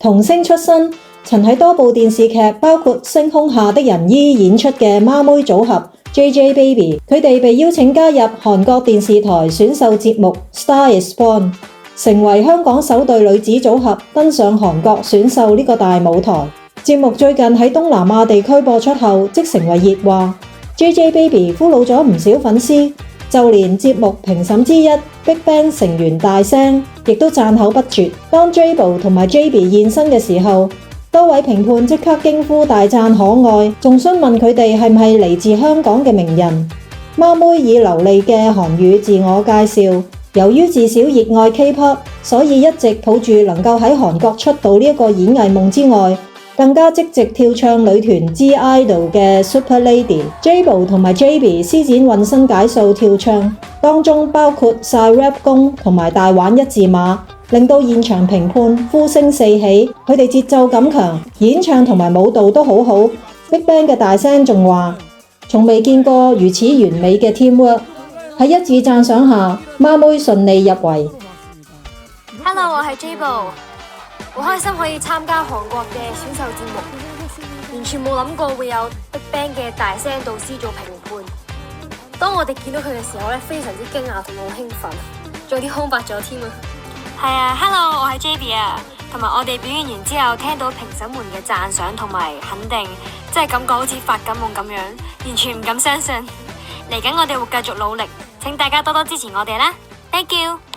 童星出身，曾喺多部電視劇包括《星空下的人》演出嘅孖妹組合 JJ Baby， 佢哋被邀請加入韓國電視台選秀節目《Star Is Born》，成為香港首對女子組合登上韓國選秀呢個大舞台。節目最近喺東南亞地區播出後，即成為熱話。JJ Baby 俘虜咗唔少粉絲，就連節目評審之一 BigBang 成員大聲亦都讚口不絕。當 Jabo 同埋 JB 現身嘅時候，多位評判即刻驚呼大讚可愛，仲詢問佢哋係唔係嚟自香港嘅名人。孖妹以流利嘅韓語自我介紹，由於自小熱愛 K-pop， 所以一直抱住能夠喺韓國出道呢一個演藝夢之外，更加積極跳唱女團 G-IDOL 嘅 Super Lady。Jabo 同埋 JB 施展渾身解數跳唱，當中包括晒 rap 功同埋大玩一字馬，令到現場評判呼聲四起。佢哋節奏感強，演唱同埋舞蹈都好好。BigBang 嘅大聲仲話：從未見過如此完美嘅 teamwork。喺一致讚賞下，孖妹順利入圍。Hello， 我係 Jabo。好開心可以參加韓國嘅選秀節目，完全冇諗過會有 BigBang 嘅大聲導師做評判。當我哋見到佢嘅時候咧，非常之驚訝同埋好興奮，仲有啲空白咗添啊！係啊 ，Hello， 我係 JB 啊，同埋我哋表演完之後，聽到評審們嘅讚賞同埋肯定，真係感覺好似發緊夢咁樣，完全唔敢相信。嚟緊我哋會繼續努力，請大家多多支持我哋啦 ，Thank you。